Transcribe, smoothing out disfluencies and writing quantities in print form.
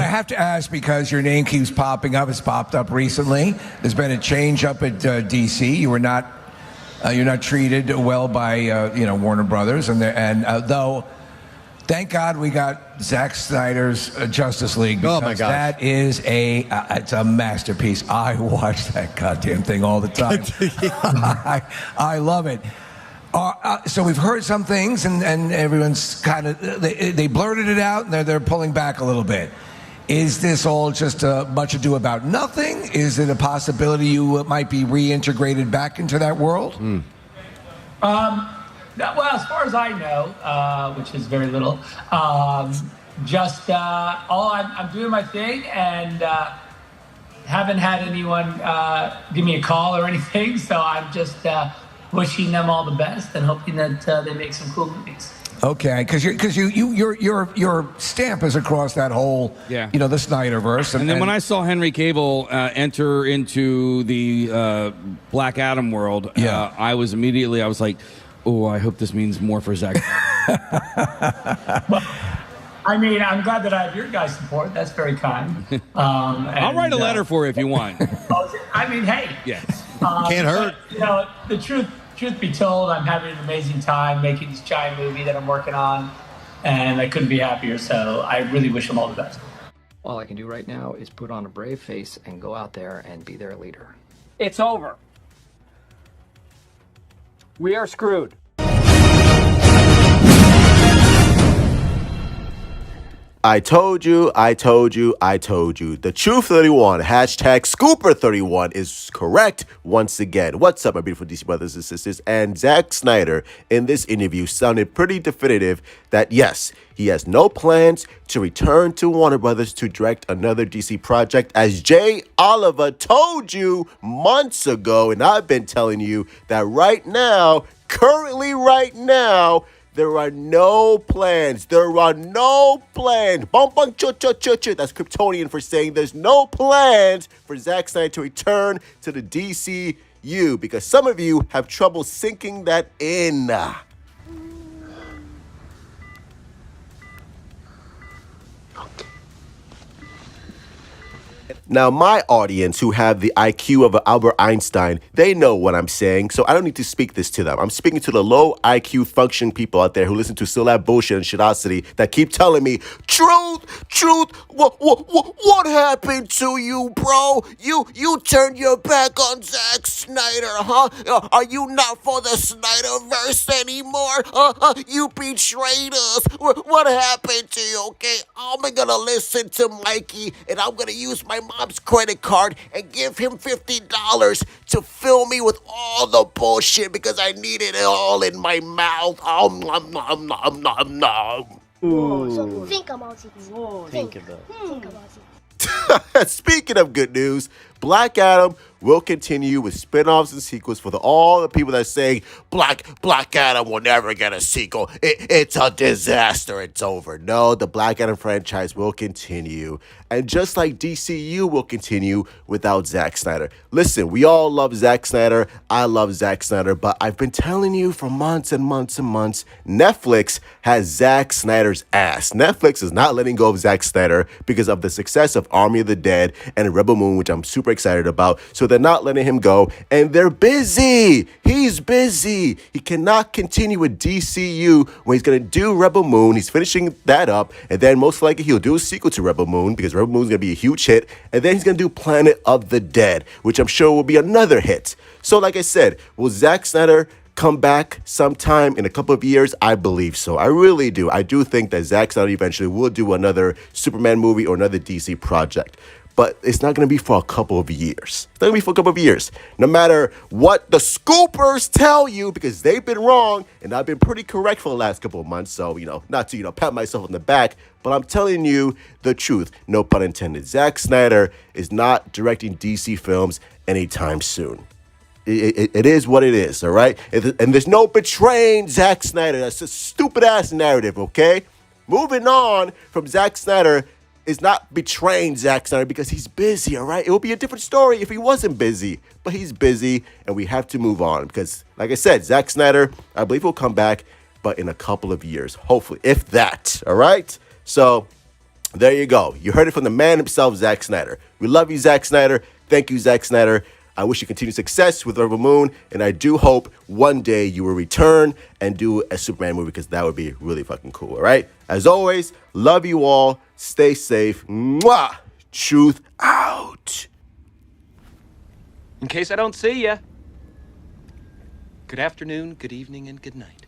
have to ask because your name keeps popping up. It's popped up recently. There's been a change up at DC. You're not treated well by Warner Brothers, and though. Thank God we got Zack Snyder's Justice League. Oh my gosh, that is it's a masterpiece. I watch that goddamn thing all the time. I love it. So we've heard some things, and everyone's kind of they blurted it out, and they're pulling back a little bit. Is this all just much ado about nothing? Is it a possibility you might be reintegrated back into that world? Well, as far as I know, which is very little, I'm doing my thing and haven't had anyone give me a call or anything. So I'm just wishing them all the best and hoping that they make some cool movies. Okay, because your stamp is across that whole, the Snyderverse. And then when I saw Henry Cavill enter into the Black Adam world, I was like, oh, I hope this means more for Zack. Well, I mean, I'm glad that I have your guys' support. That's very kind. I'll write a letter for you if you want. I mean, hey. Yes. Can't hurt. But, the truth be told, I'm having an amazing time making this giant movie that I'm working on, and I couldn't be happier. So I really wish them all the best. All I can do right now is put on a brave face and go out there and be their leader. It's over. We are screwed. I told you. The Truth 31, hashtag Scooper 31 is correct once again. What's up, my beautiful DC brothers and sisters? And Zack Snyder in this interview sounded pretty definitive that yes, he has no plans to return to Warner Brothers to direct another DC project, as Jay Oliver told you months ago. And I've been telling you that currently right now, there are no plans. Bum, bum, chu. That's Kryptonian for saying there's no plans for Zack Snyder to return to the DCU, because some of you have trouble sinking that in. Now, my audience, who have the IQ of Albert Einstein, they know what I'm saying, so I don't need to speak this to them. I'm speaking to the low IQ function people out there who listen to still that bullshit and shitosity that keep telling me, Truth, what happened to you, bro? You turned your back on Zack Snyder, huh? Are you not for the Snyderverse anymore? You betrayed us. What happened to you, okay? I'm gonna listen to Mikey, and I'm gonna use my mom's credit card and give him $50 to fill me with all the bullshit because I need it all in my mouth. So think about it. Think about it. Speaking of good news, Black Adam will continue with spin-offs and sequels for all the people that say Black Adam will never get a sequel. It's a disaster. It's over. No, the Black Adam franchise will continue. And just like DCU will continue without Zack Snyder. Listen, we all love Zack Snyder. I love Zack Snyder. But I've been telling you for months and months and months, Netflix has Zack Snyder's ass. Netflix is not letting go of Zack Snyder because of the success of Army of the Dead and Rebel Moon, which I'm super excited about. So they're not letting him go. And they're busy. He's busy. He cannot continue with DCU when he's going to do Rebel Moon. He's finishing that up. And then most likely he'll do a sequel to Rebel Moon because Rebel Moon is going to be a huge hit. And then he's going to do Planet of the Dead, which I'm sure will be another hit. So like I said, will Zack Snyder come back sometime in a couple of years? I believe so. I really do. I do think that Zack Snyder eventually will do another Superman movie or another DC project. But it's not going to be for a couple of years. It's not going to be for a couple of years. No matter what the scoopers tell you, because they've been wrong, and I've been pretty correct for the last couple of months. So, not to, pat myself on the back, but I'm telling you the truth. No pun intended. Zack Snyder is not directing DC films anytime soon. It is what it is, all right? And there's no betraying Zack Snyder. That's a stupid-ass narrative, okay? Moving on from Zack Snyder is not betraying Zack Snyder because he's busy, all right? It would be a different story if he wasn't busy. But he's busy, and we have to move on because, like I said, Zack Snyder, I believe he'll come back, but in a couple of years, hopefully, if that, all right? So There you go. You heard it from the man himself, Zack Snyder. We love you, Zack Snyder. Thank you, Zack Snyder. I wish you continued success with Rebel Moon, and I do hope one day you will return and do a Superman movie, because that would be really fucking cool, all right? As always, love you all. Stay safe. Mwah! Truth out. In case I don't see ya, good afternoon, good evening, and good night.